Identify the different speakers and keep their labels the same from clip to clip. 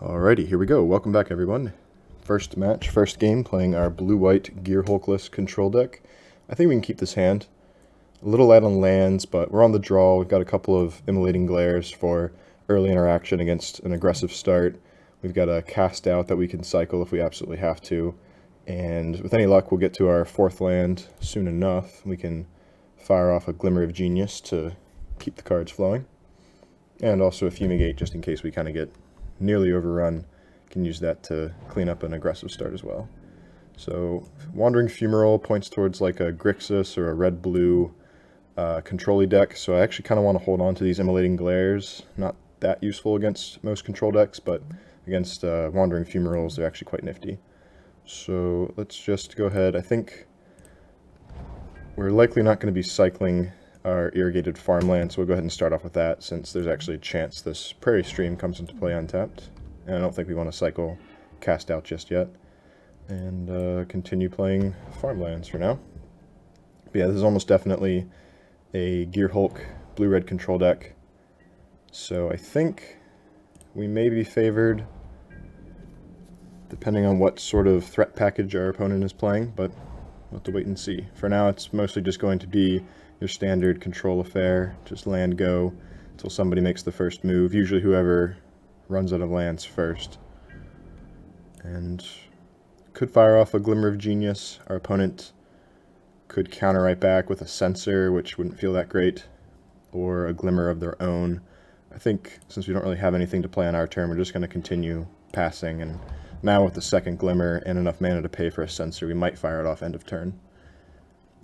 Speaker 1: Alrighty, here we go. Welcome back, everyone. First match, first game, playing our blue-white Gearhulkless control deck. I think we can keep this hand. A little light on lands, but we're on the draw. We've got a couple of Immolating Glares for early interaction against an aggressive start. We've got a cast out that we can cycle if we absolutely have to. And with any luck, we'll get to our fourth land soon enough. We can fire off a Glimmer of Genius to keep the cards flowing. And also a Fumigate, just in case we kind of get nearly overrun. Can use that to clean up an aggressive start as well. So Wandering Fumarole points towards like a Grixis or a red-blue control-y deck, so I actually kind of want to hold on to these Immolating Glares. Not that useful against most control decks, but against Wandering Fumaroles, they're actually quite nifty. So let's just go ahead. I think we're likely not going to be cycling our Irrigated Farmland, so we'll go ahead and start off with that, since there's actually a chance this Prairie stream comes into play untapped. And I don't think we want to cycle Cast Out just yet. And continue playing Farmlands for now. But yeah, this is almost definitely a Gearhulk blue-red control deck. So I think we may be favored, depending on what sort of threat package our opponent is playing, but we'll have to wait and see. For now, it's mostly just going to be your standard control affair, just land go until somebody makes the first move, usually whoever runs out of lands first. And could fire off a Glimmer of Genius. Our opponent could counter right back with a Censor, which wouldn't feel that great, or a Glimmer of their own. I think since we don't really have anything to play on our turn, we're just going to continue passing, and now with the second Glimmer and enough mana to pay for a Censor, we might fire it off end of turn.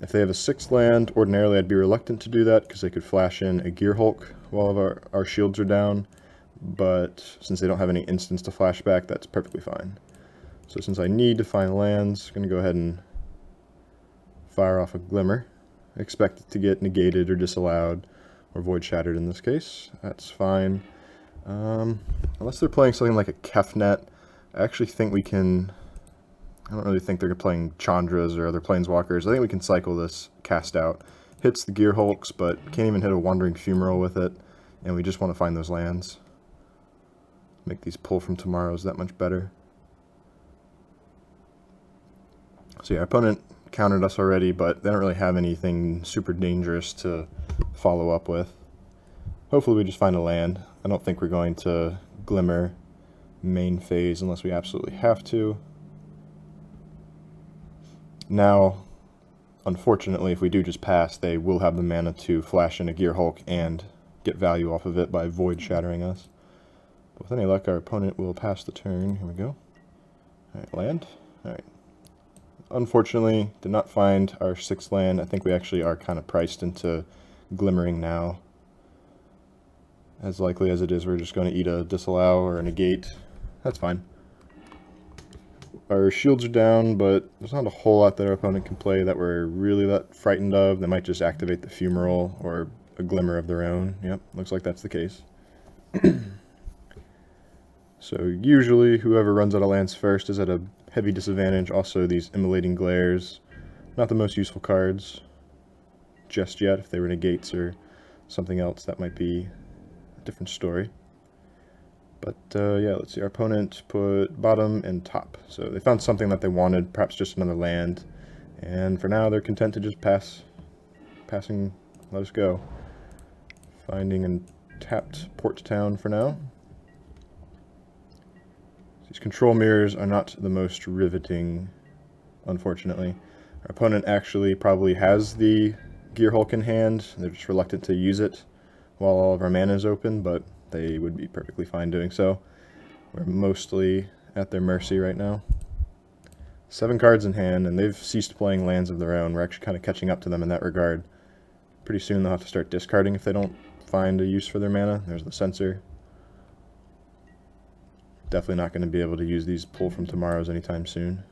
Speaker 1: If they have a 6th land, ordinarily I'd be reluctant to do that, because they could flash in a Gearhulk while our shields are down, but since they don't have any instants to flash back, that's perfectly fine. So since I need to find lands, I'm going to go ahead and fire off a Glimmer. I expect it to get negated or disallowed, or void shattered in this case. That's fine. Unless they're playing something like a Kefnet, I actually think we can... I don't really think they're playing Chandras or other Planeswalkers. I think we can cycle this Cast Out. Hits the Gearhulks, but can't even hit a Wandering Fumarole with it, and we just want to find those lands. Make these pull from tomorrows that much better. So yeah, our opponent countered us already, but they don't really have anything super dangerous to follow up with. Hopefully we just find a land. I don't think we're going to Glimmer main phase unless we absolutely have to. Now, unfortunately, if we do just pass, they will have the mana to flash in a Gearhulk and get value off of it by void shattering us. But with any luck, our opponent will pass the turn. Here we go. Alright, land. Alright. Unfortunately, did not find our 6th land. I think we actually are kind of priced into glimmering now. As likely as it is, we're just going to eat a Disallow or a Negate. That's fine. Our shields are down, but there's not a whole lot that our opponent can play that we're really that frightened of. They might just activate the Fumarole or a Glimmer of their own. Yep, looks like that's the case. So usually whoever runs out of lands first is at a heavy disadvantage. Also, these Immolating Glares, not the most useful cards just yet. If they were Negates or something else, that might be a different story. But yeah, let's see. Our opponent put bottom and top. So they found something that they wanted, perhaps just another land. And for now, they're content to just passing, let us go. Finding a tapped Port Town for now. These control mirrors are not the most riveting, unfortunately. Our opponent actually probably has the Gearhulk in hand. They're just reluctant to use it while all of our mana is open, but they would be perfectly fine doing so. We're mostly at their mercy right now. 7 cards in hand, and they've ceased playing lands of their own. We're actually kind of catching up to them in that regard. Pretty soon they'll have to start discarding if they don't find a use for their mana. There's the Censor. Definitely not going to be able to use these pull from tomorrows anytime soon.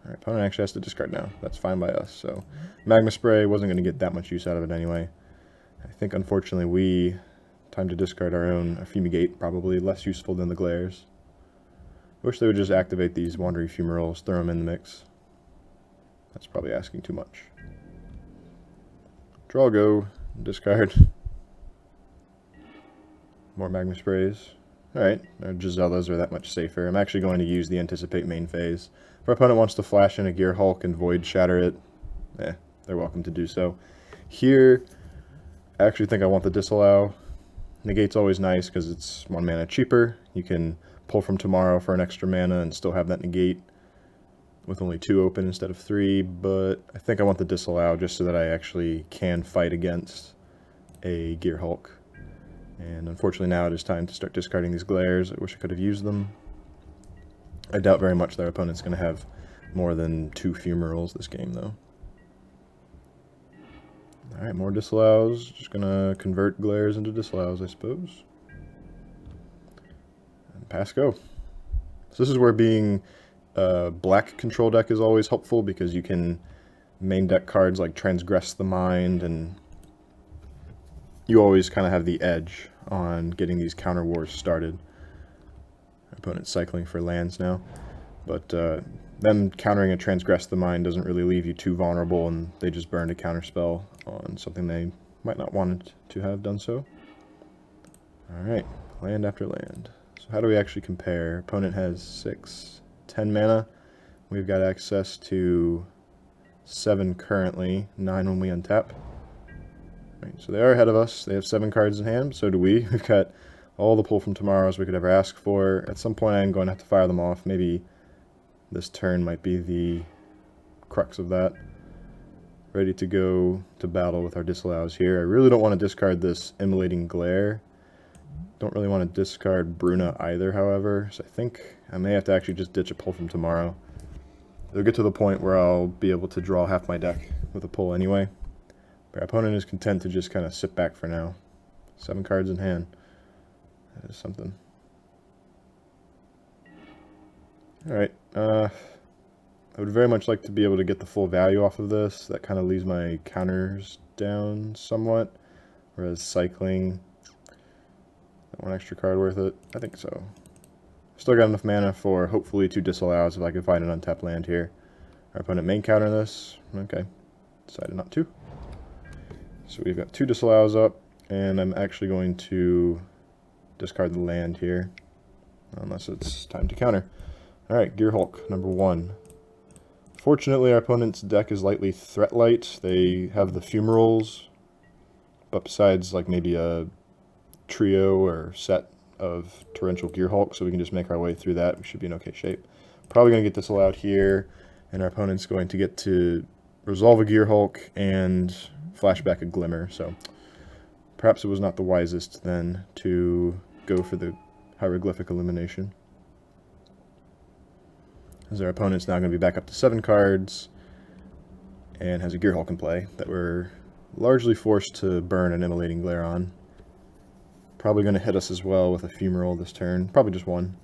Speaker 1: Alright, opponent actually has to discard now. That's fine by us. So Magma Spray wasn't going to get that much use out of it anyway. I think unfortunately time to discard our own Fumigate, probably less useful than the Glares. Wish they would just activate these Wandering Fumaroles, throw them in the mix. That's probably asking too much. Draw go, discard. More Magma Sprays. Alright, our Giselas are that much safer. I'm actually going to use the Anticipate main phase. If our opponent wants to flash in a Gear Hulk and Void Shatter it, they're welcome to do so. Here, I actually think I want the Disallow. Negate's always nice because it's 1 mana cheaper. You can pull from tomorrow for an extra mana and still have that Negate with only 2 open instead of 3, but I think I want the Disallow just so that I actually can fight against a Gear Hulk. And unfortunately now it is time to start discarding these glares. I wish I could have used them. I doubt very much their opponent's going to have more than 2 fumerals this game, though. Alright, more Disallows. Just going to convert glares into Disallows, I suppose. And pass go. So this is where being black control deck is always helpful, because you can main deck cards like Transgress the Mind, and you always kind of have the edge on getting these counter wars started. Our opponent's cycling for lands now, but them countering a Transgress the Mind doesn't really leave you too vulnerable, and they just burned a counterspell on something they might not want to have done so. Alright, land after land. So how do we actually compare? Opponent has 6, 10 mana. We've got access to 7 currently, 9 when we untap. Right, so they are ahead of us. They have 7 cards in hand, so do we. We've got all the pull from tomorrows we could ever ask for. At some point I am going to have to fire them off. Maybe this turn might be the crux of that. Ready to go to battle with our Disallows here. I really don't want to discard this Immolating Glare. Don't really want to discard Bruna either, however, so I think I may have to actually just ditch a pull from tomorrow. It'll get to the point where I'll be able to draw half my deck with a pull anyway. Our opponent is content to just kind of sit back for now. 7 cards in hand. That is something. Alright, I would very much like to be able to get the full value off of this. That kind of leaves my counters down somewhat, whereas cycling, that 1 extra card worth it? I think so. Still got enough mana for hopefully 2 Disallows if I can find an untapped land here. Our opponent main counter this. Okay, decided not to. So we've got 2 Disallows up, and I'm actually going to discard the land here, unless it's time to counter. Alright, Gear Hulk, number 1. Fortunately, our opponent's deck is lightly threat light. They have the fumerals, but besides like maybe a trio or set of torrential Gear Hulk, so we can just make our way through that. We should be in okay shape. Probably going to get disallowed here, and our opponent's going to get to resolve a Gear Hulk and flashback a Glimmer, so perhaps it was not the wisest then to go for the Hieroglyphic Illumination. As our opponent's now going to be back up to 7 cards, and has a Gear Hulk in play that we're largely forced to burn an Immolating Glare on. Probably going to hit us as well with a Fumeral this turn, probably just 1.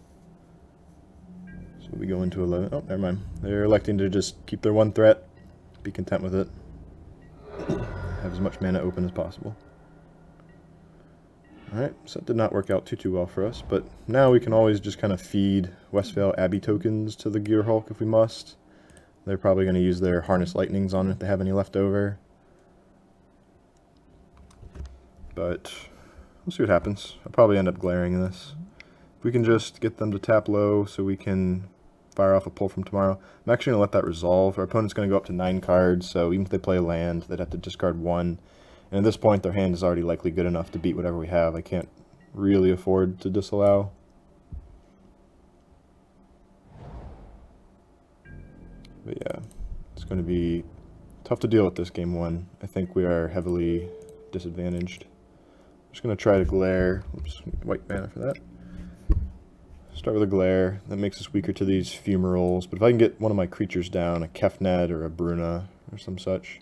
Speaker 1: So we go into 11. Oh, never mind. They're electing to just keep their 1 threat, be content with it. Have as much mana open as possible. Alright, so that did not work out too well for us, but now we can always just kind of feed Westvale Abbey tokens to the Gear Hulk if we must. They're probably going to use their Harness Lightnings on it if they have any left over. But we'll see what happens. I'll probably end up glaring this. If we can just get them to tap low so we can fire off a pull from tomorrow. I'm actually going to let that resolve. Our opponent's going to go up to 9 cards, so even if they play a land, they'd have to discard 1. And at this point, their hand is already likely good enough to beat whatever we have. I can't really afford to disallow. But yeah, it's going to be tough to deal with this game 1. I think we are heavily disadvantaged. I'm just going to try to glare. Oops, white mana for that. Start with a glare. That makes us weaker to these fumerals. But if I can get one of my creatures down, a Kefnet or a Bruna or some such,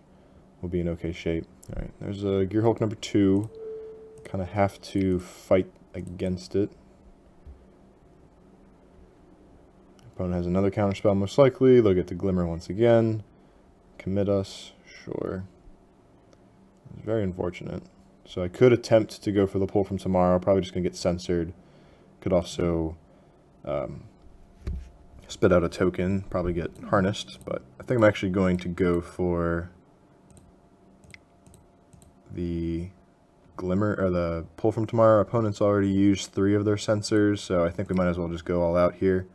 Speaker 1: we'll be in okay shape. Alright, there's a Gear Hulk number 2. Kind of have to fight against it. Opponent has another counterspell most likely. They'll get the Glimmer once again. Commit us. Sure. It's very unfortunate. So I could attempt to go for the pull from tomorrow. Probably just going to get censored. Could also spit out a token. Probably get harnessed. But I think I'm actually going to go for the Glimmer, or the Pull from Tomorrow. Our opponent's already used 3 of their Censors, so I think we might as well just go all out here.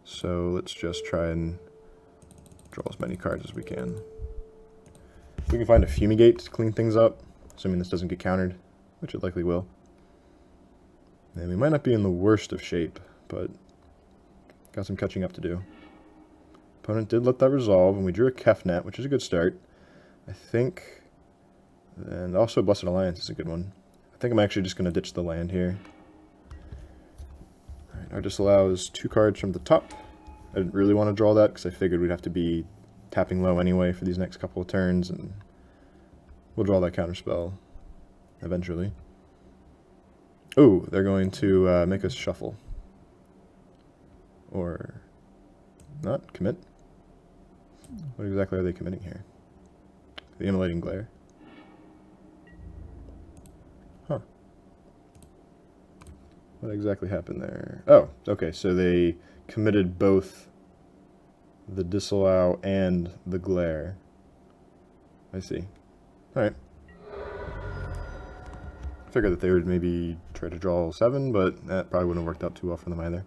Speaker 1: So let's just try and draw as many cards as we can. If we can find a Fumigate to clean things up, assuming this doesn't get countered, which it likely will. And we might not be in the worst of shape, but got some catching up to do. Opponent did let that resolve, and we drew a Kefnet, which is a good start. I think, and also Blessed Alliance is a good one. I think I'm actually just going to ditch the land here. Alright, our Disallow is 2 cards from the top. I didn't really want to draw that because I figured we'd have to be tapping low anyway for these next couple of turns, and we'll draw that counterspell eventually. Oh, they're going to make us shuffle. Or not commit. What exactly are they committing here? The Immolating Glare. Huh. What exactly happened there? Oh, okay, so they committed both the Disallow and the Glare. I see. Alright. I figured that they would maybe try to draw 7, but that probably wouldn't have worked out too well for them either.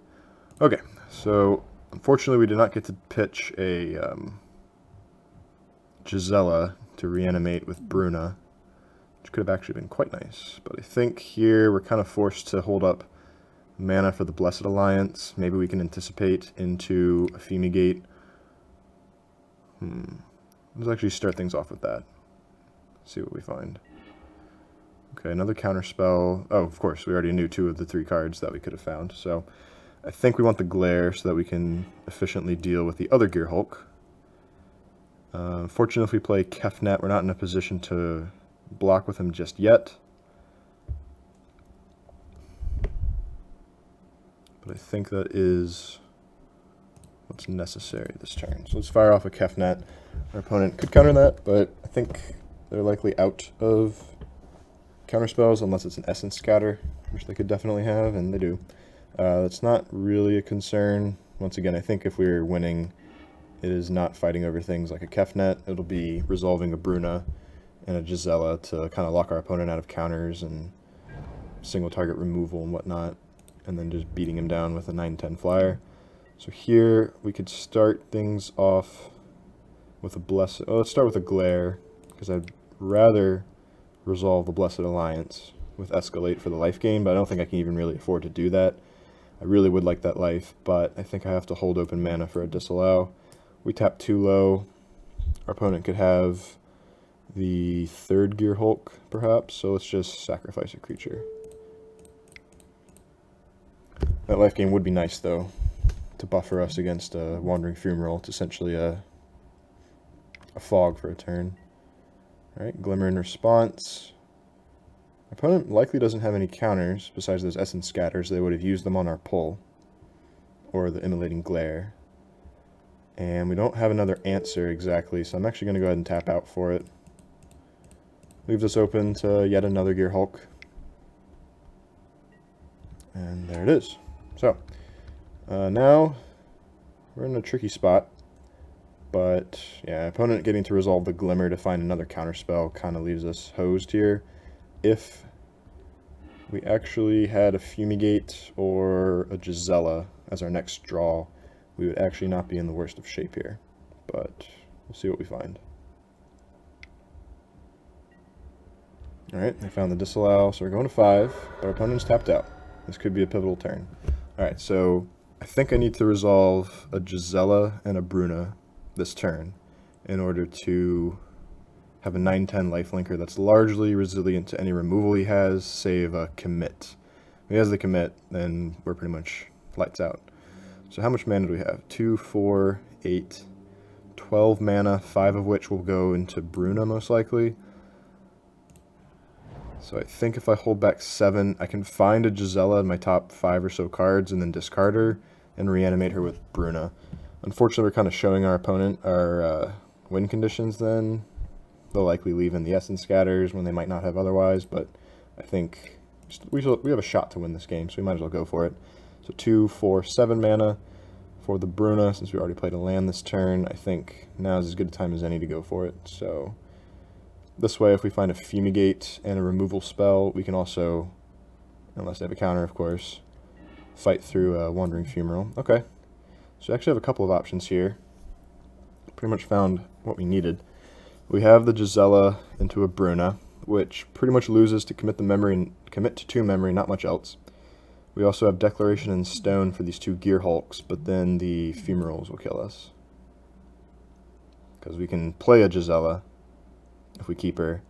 Speaker 1: Okay, so unfortunately we did not get to pitch a Gisela to reanimate with Bruna, which could have actually been quite nice. But I think here we're kind of forced to hold up mana for the Blessed Alliance. Maybe we can anticipate into a Fumigate. Let's actually start things off with that. See what we find. Okay, another counterspell. Oh, of course, we already knew 2 of the 3 cards that we could have found. So I think we want the Glare so that we can efficiently deal with the other Gearhulk. Fortunately, if we play Kefnet, we're not in a position to block with him just yet. But I think that is what's necessary this turn. So let's fire off a Kefnet. Our opponent could counter that, but I think they're likely out of counterspells unless it's an Essence Scatter, which they could definitely have, and they do. That's not really a concern. Once again, I think if we're winning, it is not fighting over things like a Kefnet. It'll be resolving a Bruna and a Gisela to kind of lock our opponent out of counters and single target removal and whatnot, and then just beating him down with a 9/10 flyer. So here we could start things off with a Blessed... Oh, let's start with a Glare, because I'd rather resolve the Blessed Alliance with Escalate for the life gain, but I don't think I can even really afford to do that. I really would like that life, but I think I have to hold open mana for a Disallow. We tap too low. Our opponent could have the 3rd Gearhulk, perhaps, so let's just sacrifice a creature. That life gain would be nice, though, to buffer us against a Wandering Fumarole. It's essentially a fog for a turn. Alright, Glimmer in response. Our opponent likely doesn't have any counters besides those Essence Scatters. They would have used them on our pull, or the Immolating Glare. And we don't have another answer exactly, so I'm actually going to go ahead and tap out for it. Leaves us open to yet another Gearhulk. And there it is. So, now we're in a tricky spot. But, yeah, opponent getting to resolve the Glimmer to find another counterspell kind of leaves us hosed here. If we actually had a Fumigate or a Gisela as our next draw, we would actually not be in the worst of shape here. But we'll see what we find. Alright, they found the Disallow, so we're going to 5, but our opponent's tapped out. This could be a pivotal turn. Alright, so I think I need to resolve a Gisela and a Bruna this turn in order to have a 9/10 lifelinker that's largely resilient to any removal he has, save a commit. If he has the commit, then we're pretty much lights out. So how much mana do we have? 2, 4, 8, 12 mana, 5 of which will go into Bruna most likely. So I think if I hold back 7, I can find a Gisela in my top 5 or so cards and then discard her and reanimate her with Bruna. Unfortunately, we're kind of showing our opponent our win conditions then. They'll likely leave in the Essence Scatters when they might not have otherwise, but I think we have a shot to win this game, so we might as well go for it. So 2, 4, 7 mana for the Bruna. Since we already played a land this turn, I think now is as good a time as any to go for it. So This way, if we find a Fumigate and a removal spell, we can also, unless they have a counter, of course, fight through a Wandering Fumarole. Okay, so we actually have a couple of options here. Pretty much found what we needed. We have the Gisela into a Bruna, which pretty much loses to commit to 2 memory, not much else. We also have Declaration and Stone for these 2 Gear Hulks, but then the Fumaroles will kill us. Because we can play a Gisela if we keep her,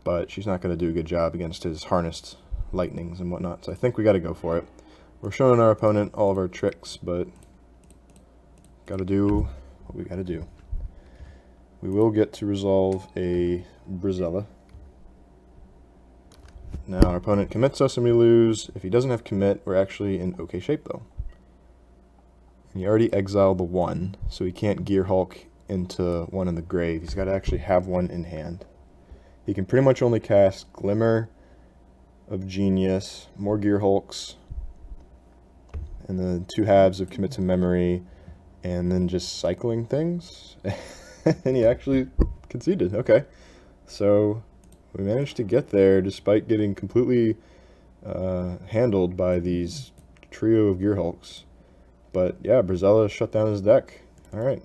Speaker 1: but she's not going to do a good job against his harnessed lightnings and whatnot, so I think we got to go for it. We're showing our opponent all of our tricks, but got to do what we got to do. We will get to resolve a Brizella. Now our opponent commits us and we lose. If he doesn't have commit, we're actually in okay shape though. And he already exiled the 1, so he can't Gear Hulk into 1 in the grave. He's got to actually have 1 in hand. He can pretty much only cast Glimmer of Genius, more Gear Hulks, and then 2 halves of Commit to Memory, and then just cycling things. And he actually conceded. Okay, so we managed to get there despite getting completely handled by these trio of Gear Hulks. But yeah, Brizella shut down his deck. Alright,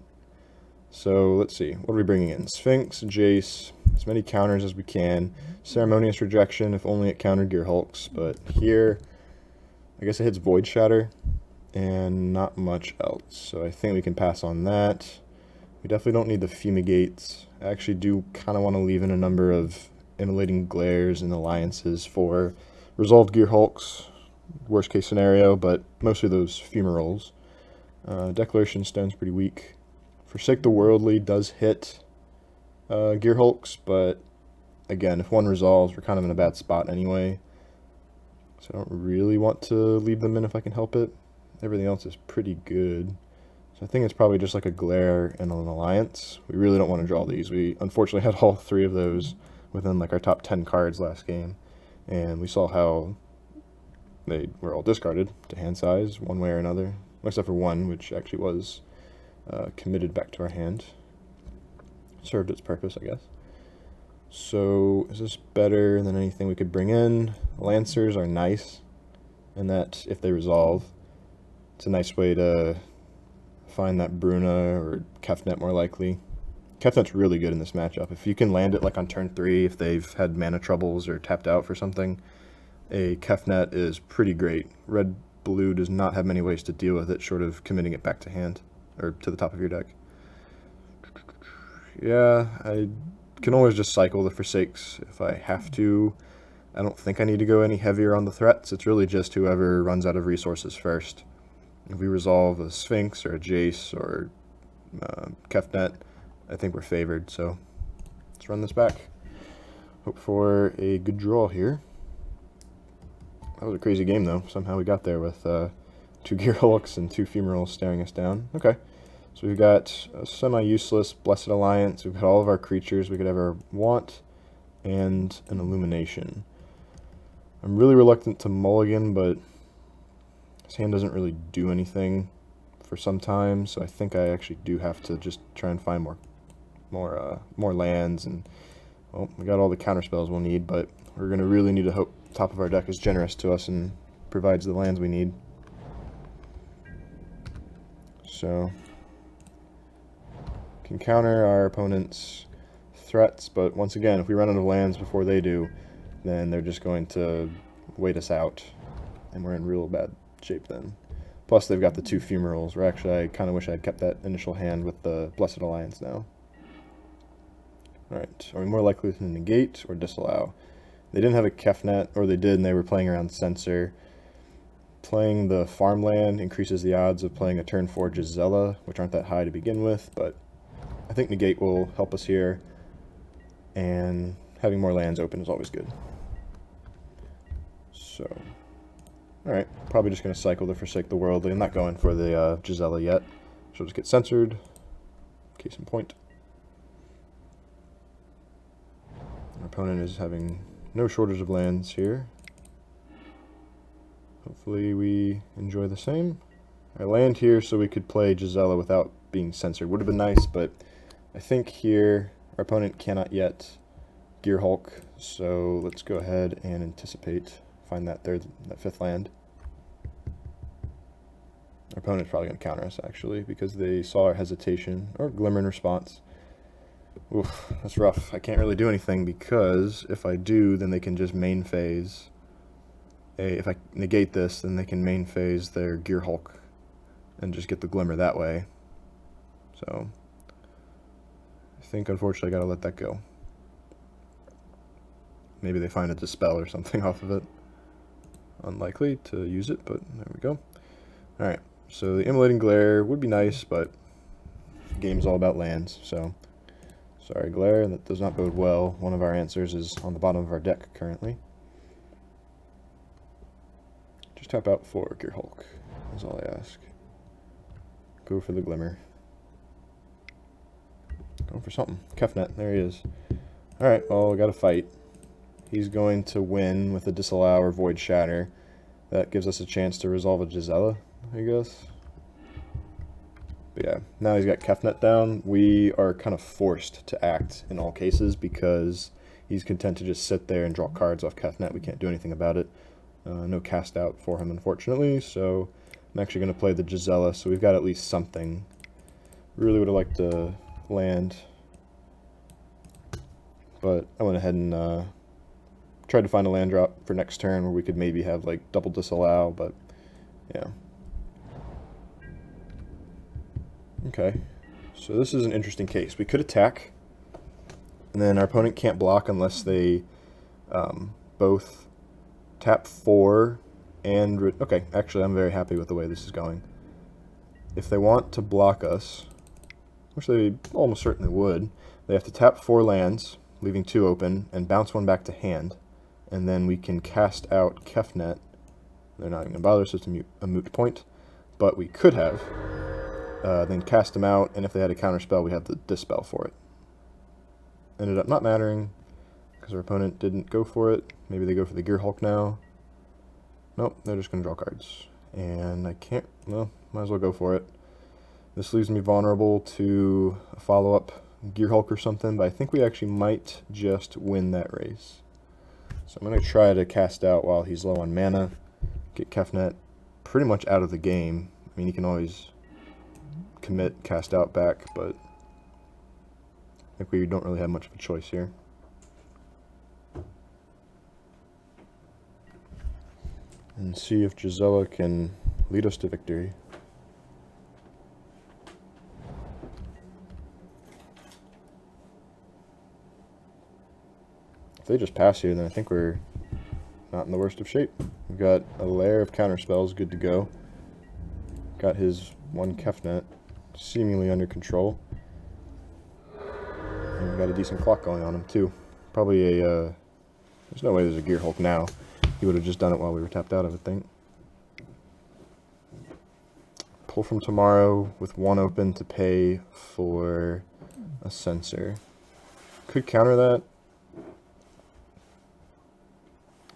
Speaker 1: so let's see. What are we bringing in? Sphinx, Jace, as many counters as we can. Ceremonious Rejection, if only it countered Gear Hulks. But here, I guess it hits Void Shatter, and not much else. So I think we can pass on that. We definitely don't need the Fumigates. I actually do kind of want to leave in a number of Immolating Glares and Alliances for Resolved Gear Hulks, worst case scenario, but mostly those Fumaroles. Declaration Stone's pretty weak. Forsake the Worldly does hit Gear Hulks, but again, if 1 resolves, we're kind of in a bad spot anyway. So I don't really want to leave them in if I can help it. Everything else is pretty good. So I think it's probably just like a Glare and an Alliance. We really don't want to draw these. We unfortunately had all 3 of those within like our top 10 cards last game. And we saw how they were all discarded to hand size one way or another. Except for 1, which actually was committed back to our hand. Served its purpose, I guess. So is this better than anything we could bring in? Lancers are nice in that if they resolve, it's a nice way to find that Bruna or Kefnet more likely. Kefnet's really good in this matchup. If you can land it like on turn 3, if they've had mana troubles or tapped out for something, a Kefnet is pretty great. Red-blue does not have many ways to deal with it short of committing it back to hand, or to the top of your deck. Yeah, I can always just cycle the Forsakes if I have to. I don't think I need to go any heavier on the threats. It's really just whoever runs out of resources first. If we resolve a Sphinx or a Jace or Kefnet, I think we're favored, so let's run this back. Hope for a good draw here. That was a crazy game, though. Somehow we got there with 2 Gear Hulks and 2 Fumaroles staring us down. Okay, so we've got a semi-useless Blessed Alliance. We've got all of our creatures we could ever want, and an Illumination. I'm really reluctant to mulligan, but his hand doesn't really do anything for some time, so I think I actually do have to just try and find more lands. And well, we got all the counter spells we'll need, but we're going to really need to hope top of our deck is generous to us and provides the lands we need. So can counter our opponent's threats, but once again, if we run out of lands before they do, then they're just going to wait us out, and we're in real bad shape then. Plus, they've got the 2 Fumaroles, where actually I kind of wish I had kept that initial hand with the Blessed Alliance now. Alright, are we more likely to negate or disallow? They didn't have a Kefnet, or they did and they were playing around Censor. Playing the farmland increases the odds of playing a turn 4 Gisela, which aren't that high to begin with, but I think negate will help us here, and having more lands open is always good. So, alright, probably just going to cycle the Forsake the Worldly. I'm not going for the Gisela yet. She'll just get censored. Case in point. Our opponent is having no shortage of lands here. Hopefully we enjoy the same. I land here so we could play Gisela without being censored. Would have been nice, but I think here our opponent cannot yet Gear Hulk, so let's go ahead and anticipate, find that fifth land. Our opponent's probably going to counter us, actually, because they saw our hesitation, or Glimmer in response. Oof, that's rough. I can't really do anything, because if I do, then they can just main phase. If I negate this, then they can main phase their Gear Hulk, and just get the Glimmer that way. So, I think, unfortunately, I gotta let that go. Maybe they find a Dispel or something off of it. Unlikely to use it, but there we go. Alright. So the Immolating Glare would be nice, but the game's all about lands, so sorry Glare, that does not bode well. One of our answers is on the bottom of our deck currently. Just tap out for Gear Hulk, is all I ask. Go for the Glimmer. Going for something. Kefnet, there he is. Alright, well, we gotta fight. He's going to win with a Disallow or Void Shatter. That gives us a chance to resolve a Gisela, I guess. But yeah, now he's got Kefnet down. We are kind of forced to act in all cases because he's content to just sit there and draw cards off Kefnet. We can't do anything about it. No cast out for him, unfortunately, so I'm actually going to play the Gisela, so we've got at least something. Really would have liked to land, but I went ahead and tried to find a land drop for next turn where we could maybe have like double Disallow, but yeah. Okay, so this is an interesting case. We could attack, and then our opponent can't block unless they both tap 4 and... Okay, actually I'm very happy with the way this is going. If they want to block us, which they almost certainly would, they have to tap 4 lands, leaving 2 open, and bounce 1 back to hand. And then we can cast out Kefnet. They're not even going to bother, so it's a moot point. But we could have then cast them out, and if they had a counterspell, we have the Dispel for it. Ended up not mattering, because our opponent didn't go for it. Maybe they go for the Gear Hulk now. Nope, they're just going to draw cards. And I can't, well, might as well go for it. This leaves me vulnerable to a follow-up Gear Hulk or something, but I think we actually might just win that race. So I'm going to try to cast out while he's low on mana, get Kefnet pretty much out of the game. I mean, you can always commit cast out back, but I think we don't really have much of a choice here. And see if Gisela can lead us to victory. If they just pass here, then I think we're not in the worst of shape. We've got a layer of counterspells good to go. Got his 1 Kefnet seemingly under control. And we've got a decent clock going on him too. Probably a, there's no way there's a Gear Hulk now. He would have just done it while we were tapped out, I would think. Pull from tomorrow with 1 open to pay for a Censor. Could counter that.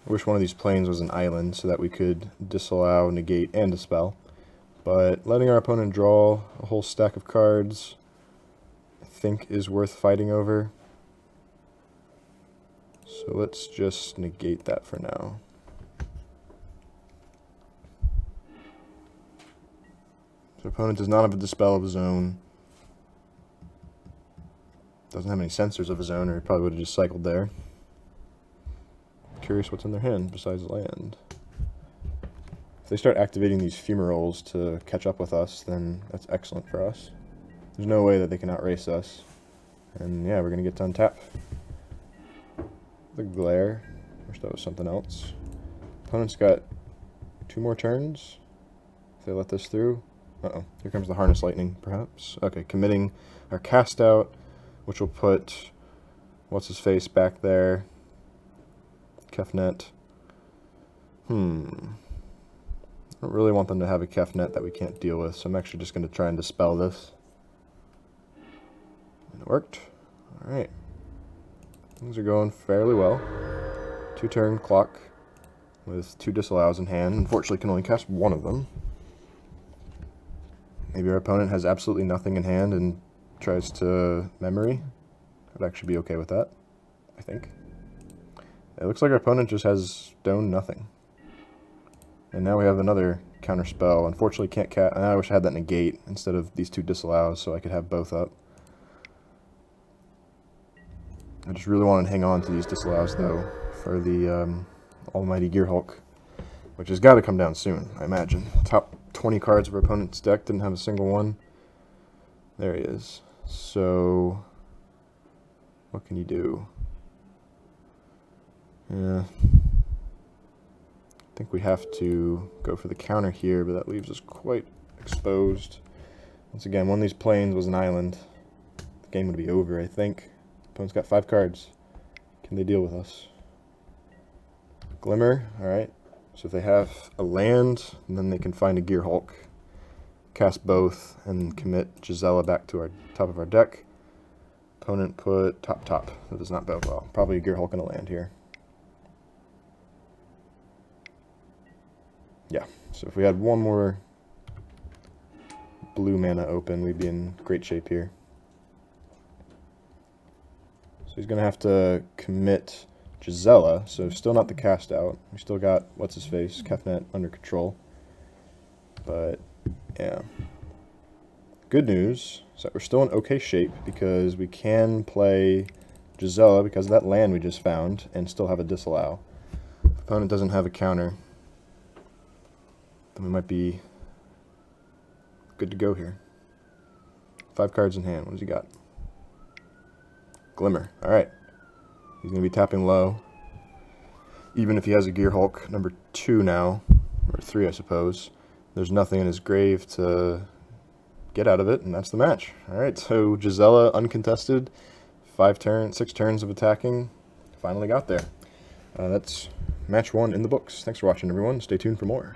Speaker 1: I wish one of these planes was an island so that we could Disallow, Negate, and Dispel. But letting our opponent draw a whole stack of cards, I think, is worth fighting over. So let's just negate that for now. So opponent does not have a Dispel of his own. Doesn't have any Censors of his own, or he probably would have just cycled there. Curious what's in their hand besides land. If they start activating these fumaroles to catch up with us, then that's excellent for us. There's no way that they can outrace us. And yeah, we're going to get to untap. The Glare. Wish that was something else. Opponent's got 2 more turns. If they let this through. Uh-oh. Here comes the Harness Lightning, perhaps. Okay, committing our cast out, which will put what's-his-face back there. Kefnet. I don't really want them to have a Kefnet that we can't deal with, so I'm actually just going to try and Dispel this. And it worked. Alright. Things are going fairly well. 2-turn clock with 2 Disallows in hand. Unfortunately, can only cast 1 of them. Maybe our opponent has absolutely nothing in hand and tries to memory. I'd actually be okay with that, I think. It looks like our opponent just has stone nothing. And now we have another counter spell. Unfortunately, can't cast. I wish I had that negate instead of these two disallows so I could have both up. I just really want to hang on to these disallows, though, for the Almighty Gearhulk, which has got to come down soon, I imagine. Top 20 cards of our opponent's deck didn't have a single one. There he is. So, what can you do? Yeah. I think we have to go for the counter here, but that leaves us quite exposed. Once again, one of these planes was an island. The game would be over, I think. Opponent's got 5 cards. Can they deal with us? Glimmer, alright. So if they have a land, then they can find a Gearhulk, cast both, and commit Gisela back to our top of our deck. Opponent put top. That does not bode well. Probably a Gearhulk and a land here. Yeah, so if we had one more blue mana open, we'd be in great shape here. So he's going to have to commit Gisela, so still not the cast out. We still got, what's-his-face, Kefnet under control. But, yeah. Good news is that we're still in okay shape because we can play Gisela because of that land we just found and still have a disallow. If the opponent doesn't have a counter, then we might be good to go here. 5 cards in hand. What does he got? Glimmer. Alright. He's going to be tapping low. Even if he has a Gearhulk number 2 now, or 3 I suppose, there's nothing in his grave to get out of it, and that's the match. Alright, so Gisela uncontested, 6 turns of attacking, finally got there. That's match 1 in the books. Thanks for watching, everyone. Stay tuned for more.